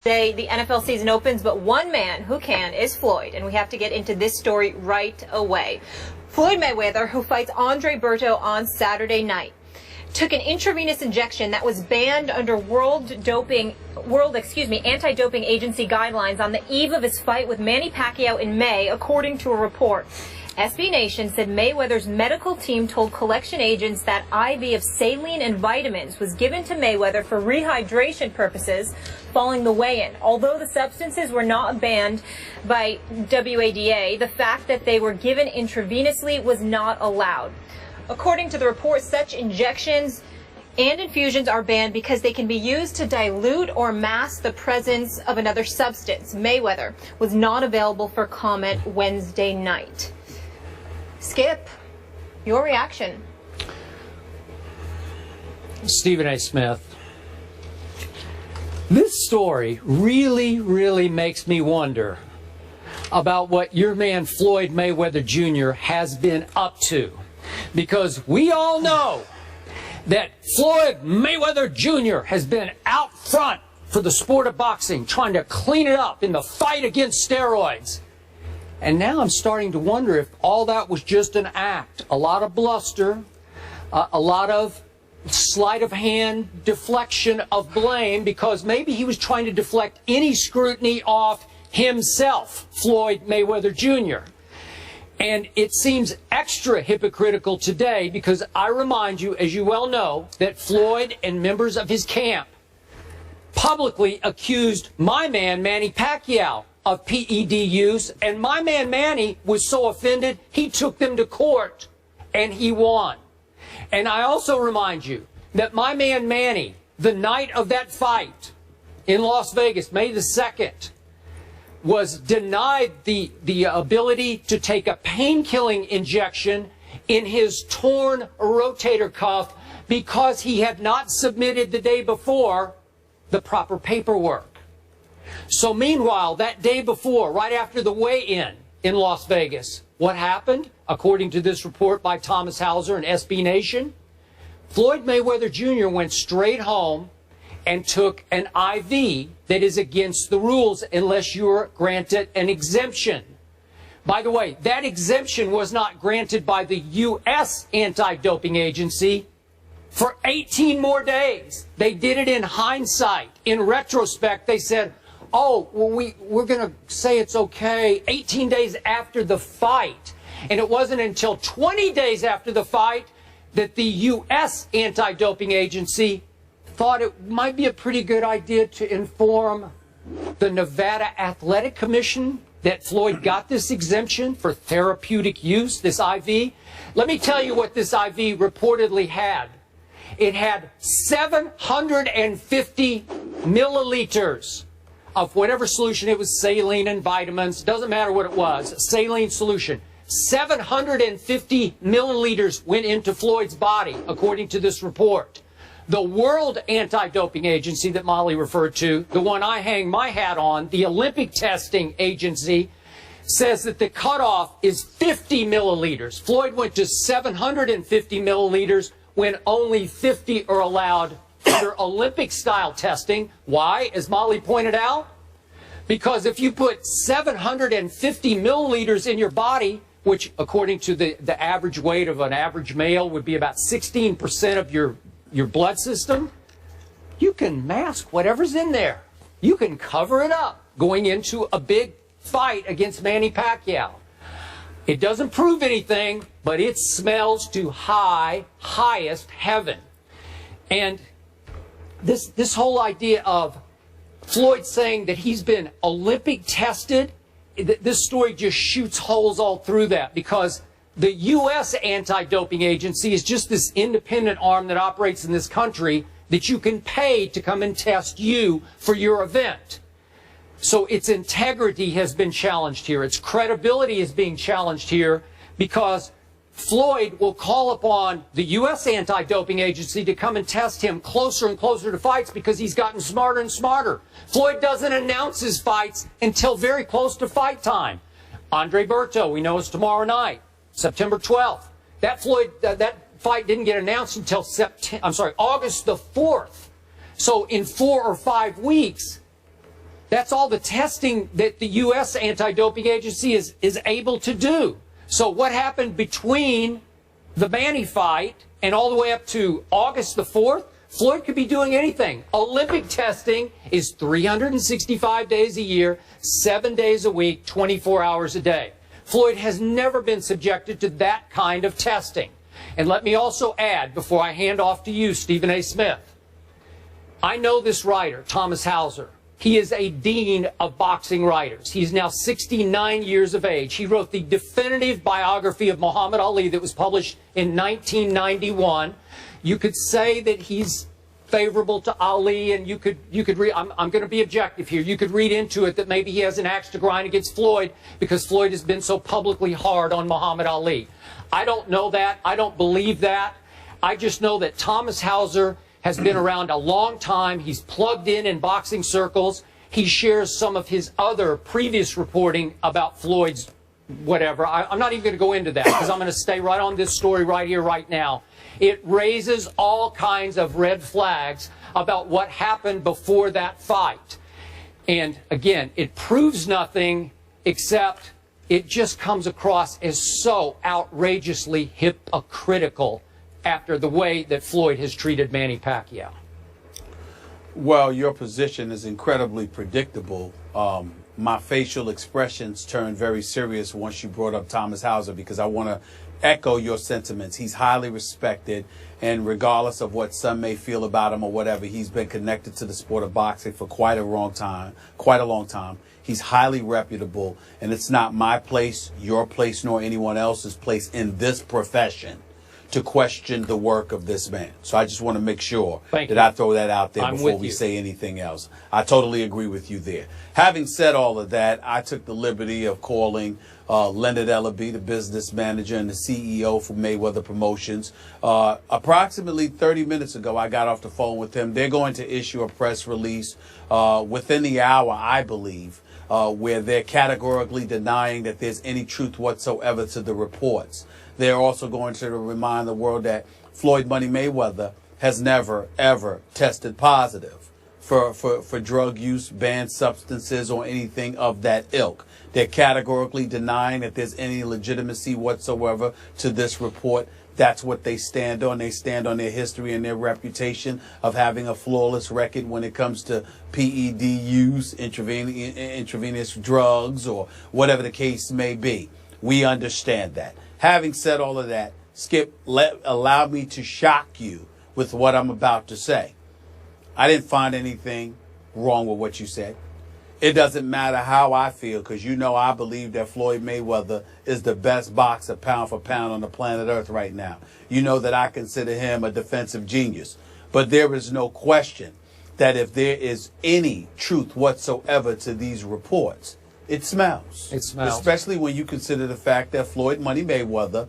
Today, the NFL season opens, but one man who can is Floyd, and we have to get into this story right away. Floyd Mayweather, who fights Andre Berto on Saturday night, took an intravenous injection that was banned under anti-doping agency guidelines on the eve of his fight with Manny Pacquiao in May, according to a report. SB Nation said Mayweather's medical team told collection agents that IV of saline and vitamins was given to Mayweather for rehydration purposes following the weigh-in. Although the substances were not banned by WADA, the fact that they were given intravenously was not allowed. According to the report, such injections and infusions are banned because they can be used to dilute or mask the presence of another substance. Mayweather was not available for comment Wednesday night. Skip, your reaction. Stephen A. Smith, this story really makes me wonder about what your man Floyd Mayweather Jr. has been up to. Because we all know that Floyd Mayweather Jr. has been out front for the sport of boxing, trying to clean it up in the fight against steroids. And now I'm starting to wonder if all that was just an act. A lot of bluster, a lot of sleight of hand, deflection of blame, because maybe he was trying to deflect any scrutiny off himself, Floyd Mayweather Jr. And it seems extra hypocritical today because I remind you, as you well know, that Floyd and members of his camp publicly accused my man, Manny Pacquiao, of PED use, and my man Manny was so offended, he took them to court, and he won. And I also remind you that my man Manny, the night of that fight in Las Vegas, May the 2nd, was denied the ability to take a pain-killing injection in his torn rotator cuff because he had not submitted the day before the proper paperwork. So meanwhile, that day before, right after the weigh-in in Las Vegas, what happened? According to this report by Thomas Hauser and SB Nation, Floyd Mayweather Jr. went straight home and took an IV that is against the rules unless you're granted an exemption. By the way, that exemption was not granted by the U.S. anti-doping agency for 18 more days. They did it in hindsight. In retrospect, they said, oh, well, we're going to say it's okay 18 days after the fight. And it wasn't until 20 days after the fight that the U.S. anti-doping agency thought it might be a pretty good idea to inform the Nevada Athletic Commission that Floyd got this exemption for therapeutic use, this IV. Let me tell you what this IV reportedly had. It had 750 milliliters of whatever solution. It was saline and vitamins. Doesn't matter what it was. Saline solution. 750 milliliters went into Floyd's body, according to this report. The World Anti-Doping Agency that Molly referred to, the one I hang my hat on, the Olympic Testing Agency, says that the cutoff is 50 milliliters. Floyd went to 750 milliliters when only 50 are allowed under Olympic-style testing. Why? As Molly pointed out, because if you put 750 milliliters in your body, which according to the average weight of an average male would be about 16% of your blood system, you can mask whatever's in there. You can cover it up going into a big fight against Manny Pacquiao. It doesn't prove anything, but it smells to highest heaven. And this whole idea of Floyd saying that he's been Olympic tested, this story just shoots holes all through that, because the U.S. anti-doping agency is just this independent arm that operates in this country that you can pay to come and test you for your event. So its integrity has been challenged here. Its credibility is being challenged here because Floyd will call upon the U.S. anti-doping agency to come and test him closer and closer to fights because he's gotten smarter and smarter. Floyd doesn't announce his fights until very close to fight time. Andre Berto, we know, is tomorrow night, September 12th. That fight didn't get announced until August the 4th. So in 4 or 5 weeks, That's all the testing that the U.S. anti-doping agency is able to do. So what happened between the Manny fight and all the way up to August the 4th, Floyd could be doing anything. Olympic testing is 365 days a year, 7 days a week, 24 hours a day. Floyd has never been subjected to that kind of testing. And let me also add, before I hand off to you, Stephen A. Smith, I know this writer, Thomas Hauser. He is a dean of boxing writers. He's now 69 years of age. He wrote the definitive biography of Muhammad Ali that was published in 1991. You could say that he's favorable to Ali, and you could read, I'm going to be objective here, you could read into it that maybe he has an axe to grind against Floyd because Floyd has been so publicly hard on Muhammad Ali. I don't know that. I don't believe that. I just know that Thomas Hauser has been around a long time. He's plugged in boxing circles. He shares some of his other previous reporting about Floyd's whatever. I'm not even going to go into that because I'm going to stay right on this story right here, right now. It raises all kinds of red flags about what happened before that fight. And again, it proves nothing except it just comes across as so outrageously hypocritical after the way that Floyd has treated Manny Pacquiao. Well, your position is incredibly predictable. My facial expressions turned very serious once you brought up Thomas Hauser because I want to echo your sentiments. He's highly respected, and regardless of what some may feel about him or whatever, he's been connected to the sport of boxing for quite a long time. He's highly reputable, and it's not my place, your place, nor anyone else's place in this profession to question the work of this man. So I just want to make sure that I throw that out there before we say anything else. I totally agree with you there. Having said all of that, I took the liberty of calling Leonard Ellaby, the business manager and the CEO for Mayweather Promotions. Approximately 30 minutes ago, I got off the phone with him. They're going to issue a press release within the hour, I believe, where they're categorically denying that there's any truth whatsoever to the reports. They're also going to remind the world that Floyd Money Mayweather has never, ever tested positive for drug use, banned substances, or anything of that ilk. They're categorically denying that there's any legitimacy whatsoever to this report. That's what they stand on. They stand on their history and their reputation of having a flawless record when it comes to PED use, intravenous drugs, or whatever the case may be. We understand that. Having said all of that, Skip, allow me to shock you with what I'm about to say. I didn't find anything wrong with what you said. It doesn't matter how I feel, because you know I believe that Floyd Mayweather is the best boxer pound for pound on the planet Earth right now. You know that I consider him a defensive genius. But there is no question that if there is any truth whatsoever to these reports, it smells. It smells. Especially when you consider the fact that Floyd Money Mayweather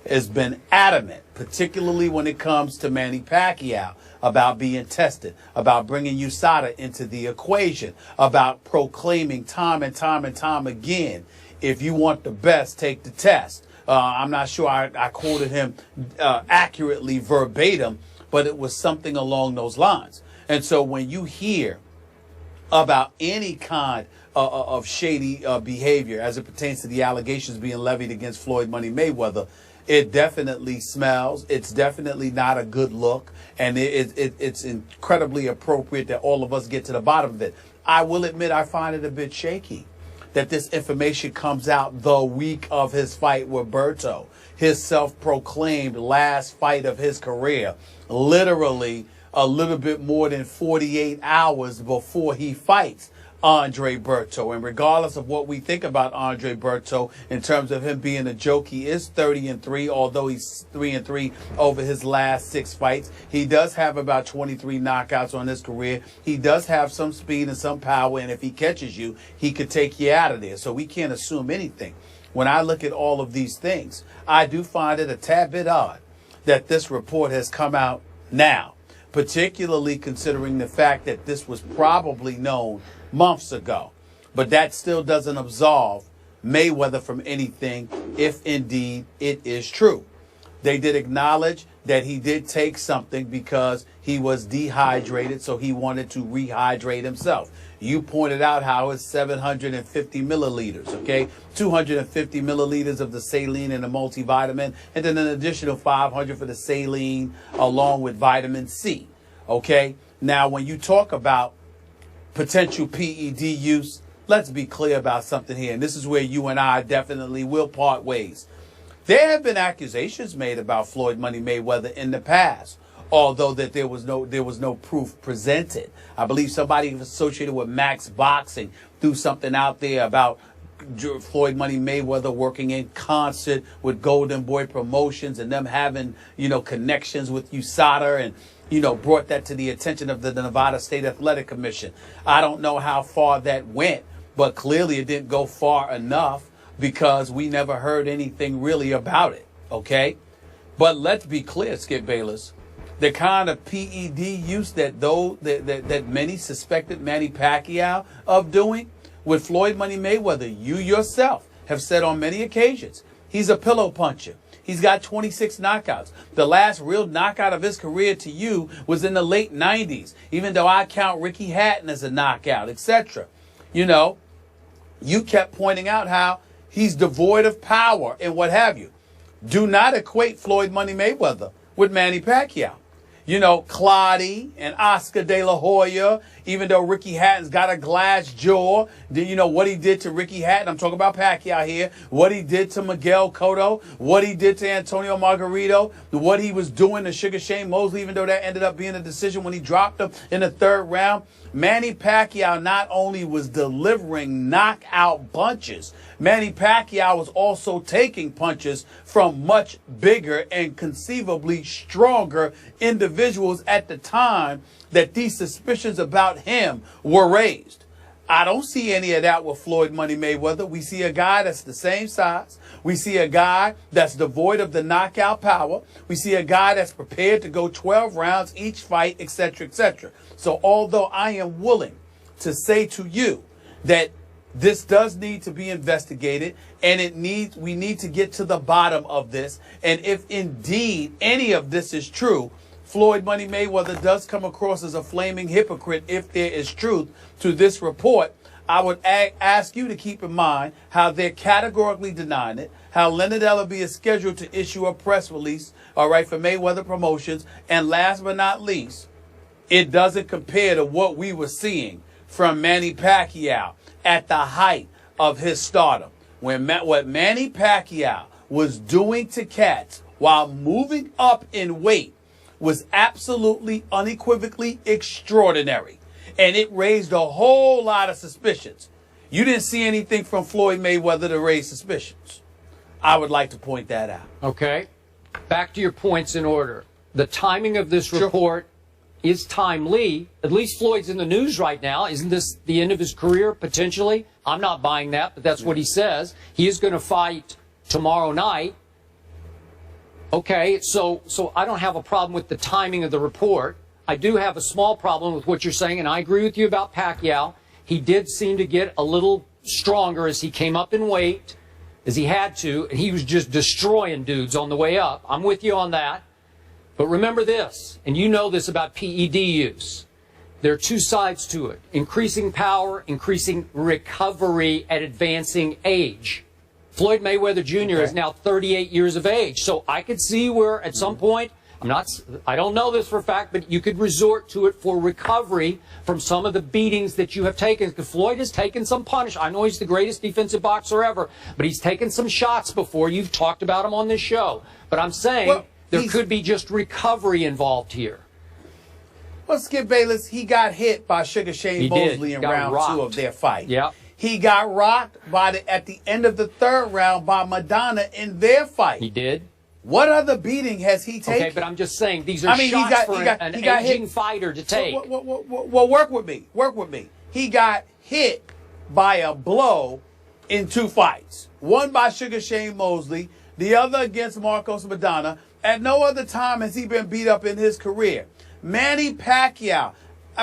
has been adamant, particularly when it comes to Manny Pacquiao, about being tested, about bringing USADA into the equation, about proclaiming time and time and time again, if you want the best, take the test. I'm not sure I quoted him accurately verbatim, but it was something along those lines. And so when you hear about any kind of shady behavior as it pertains to the allegations being levied against Floyd Money Mayweather, it definitely smells. It's definitely not a good look, and it's incredibly appropriate that all of us get to the bottom of it. I will admit I find it a bit shaky that this information comes out the week of his fight with Berto, his self-proclaimed last fight of his career, literally a little bit more than 48 hours before he fights Andre Berto. And regardless of what we think about Andre Berto in terms of him being a joke, he is 30-3, although he's 3-3 over his last 6 fights. He does have about 23 knockouts on his career. He does have some speed and some power, and if he catches you, he could take you out of there. So we can't assume anything. When I look at all of these things, I do find it a tad bit odd that this report has come out now, particularly considering the fact that this was probably known months ago. But that still doesn't absolve Mayweather from anything if indeed it is true. They did acknowledge that he did take something because he was dehydrated, so he wanted to rehydrate himself. You pointed out how it's 750 milliliters, okay? 250 milliliters of the saline and the multivitamin, and then an additional 500 for the saline along with vitamin C, okay? Now, when you talk about potential PED use, let's be clear about something here, and this is where you and I definitely will part ways. There have been accusations made about Floyd Money Mayweather in the past, although that there was no proof presented. I believe somebody associated with Max Boxing threw something out there about Floyd Money Mayweather working in concert with Golden Boy Promotions and them having, connections with USADA and, brought that to the attention of the Nevada State Athletic Commission. I don't know how far that went, but clearly it didn't go far enough because we never heard anything really about it, okay? But let's be clear, Skip Bayless. The kind of PED use that many suspected Manny Pacquiao of doing with Floyd Money Mayweather, you yourself have said on many occasions, he's a pillow puncher. He's got 26 knockouts. The last real knockout of his career to you was in the late 90s, even though I count Ricky Hatton as a knockout, etc. You kept pointing out how he's devoid of power and what have you. Do not equate Floyd Money Mayweather with Manny Pacquiao. Clottey and Oscar De La Hoya, even though Ricky Hatton's got a glass jaw, what he did to Ricky Hatton, I'm talking about Pacquiao here, what he did to Miguel Cotto, what he did to Antonio Margarito, what he was doing to Sugar Shane Mosley, even though that ended up being a decision when he dropped him in the third round. Manny Pacquiao not only was delivering knockout punches, Manny Pacquiao was also taking punches from much bigger and conceivably stronger individuals at the time that these suspicions about him were raised. I don't see any of that with Floyd Money Mayweather. We see a guy that's the same size. We see a guy that's devoid of the knockout power. We see a guy that's prepared to go 12 rounds each fight, etc., etc. So although I am willing to say to you that this does need to be investigated and we need to get to the bottom of this, and if indeed any of this is true, Floyd Money Mayweather does come across as a flaming hypocrite if there is truth to this report, I would ask you to keep in mind how they're categorically denying it, how Leonard Ellerbe is scheduled to issue a press release, for Mayweather Promotions, and last but not least, it doesn't compare to what we were seeing from Manny Pacquiao at the height of his stardom. What Manny Pacquiao was doing to cats while moving up in weight was absolutely unequivocally extraordinary. And it raised a whole lot of suspicions. You didn't see anything from Floyd Mayweather to raise suspicions. I would like to point that out. Okay. Back to your points in order. The timing of this report is timely. At least Floyd's in the news right now. Isn't this the end of his career, potentially? I'm not buying that, but that's what he says. He is going to fight tomorrow night. Okay, so I don't have a problem with the timing of the report. I do have a small problem with what you're saying, and I agree with you about Pacquiao. He did seem to get a little stronger as he came up in weight, as he had to, and he was just destroying dudes on the way up. I'm with you on that. But remember this, and you know this about PED use. There are two sides to it. Increasing power, increasing recovery at advancing age. Floyd Mayweather Jr. is now 38 years of age. So I could see where at some point, I don't know this for a fact, but you could resort to it for recovery from some of the beatings that you have taken. Because Floyd has taken some punish. I know he's the greatest defensive boxer ever, but he's taken some shots before. You've talked about him on this show. But I'm saying there could be just recovery involved here. Well, Skip Bayless, he got hit by Sugar Shane Mosley in round 2 of their fight. Yep. He got rocked at the end of the third round by Madonna in their fight. He did. What other beating has he taken? Okay, but I'm just saying these are shots for an aging fighter to take. Well, work with me. Work with me. He got hit by a blow in 2 fights. One by Sugar Shane Mosley, the other against Marcos Madonna. At no other time has he been beat up in his career. Manny Pacquiao,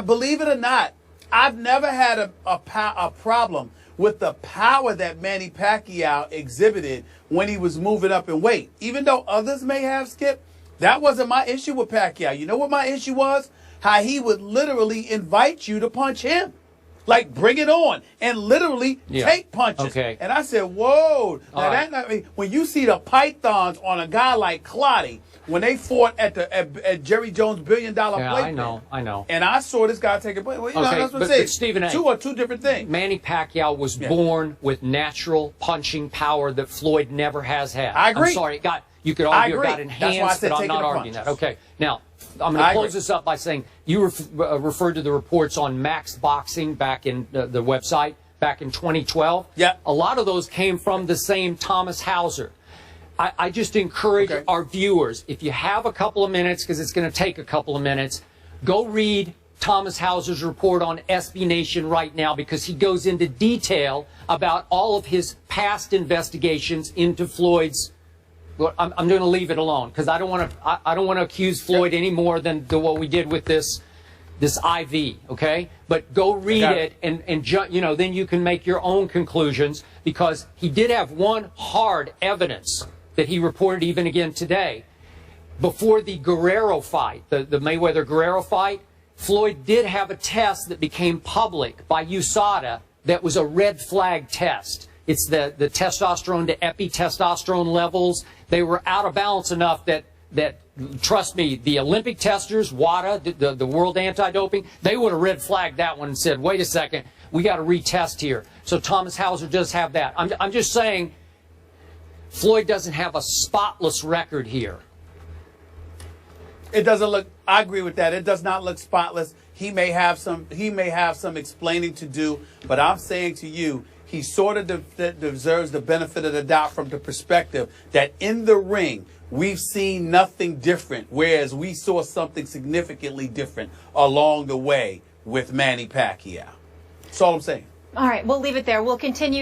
believe it or not, I've never had a problem with the power that Manny Pacquiao exhibited when he was moving up in weight. Even though others may have, Skip, that wasn't my issue with Pacquiao. You know what my issue was? How he would literally invite you to punch him. Like, bring it on, and literally take punches. Okay. And I said, whoa. Now, right. when you see the pythons on a guy like Clottey, when they fought at Jerry Jones' $1 billion plate. I know. And I saw this guy take a play. Well, you know, that's what I'm saying. But Stephen A., two are two different things. Manny Pacquiao was born with natural punching power that Floyd never has had. I agree. I'm sorry, you could argue it got enhanced, but I'm not arguing that. Okay, now, I'm going to close this up by saying you referred to the reports on Max Boxing back in the website back in 2012. Yeah. A lot of those came from the same Thomas Hauser. I just encourage our viewers, if you have a couple of minutes, because it's going to take a couple of minutes, go read Thomas Hauser's report on SB Nation right now, because he goes into detail about all of his past investigations into Floyd's. Well, I'm going to leave it alone because I don't want to accuse Floyd any more than what we did with this IV. Okay, but go read it and then you can make your own conclusions, because he did have one hard evidence that he reported even again today. Before the Guerrero fight, the Mayweather-Guerrero fight, Floyd did have a test that became public by USADA that was a red flag test. It's the testosterone to epitestosterone levels. They were out of balance enough that trust me, the Olympic testers, WADA, the World Anti-Doping, they would have red flagged that one and said, wait a second, we got to retest here. So Thomas Hauser does have that. I'm just saying, Floyd doesn't have a spotless record here. It doesn't look. I agree with that. It does not look spotless. He may have some explaining to do. But I'm saying to you, he sort of deserves the benefit of the doubt from the perspective that in the ring we've seen nothing different, whereas we saw something significantly different along the way with Manny Pacquiao. That's all I'm saying. All right, we'll leave it there. We'll continue.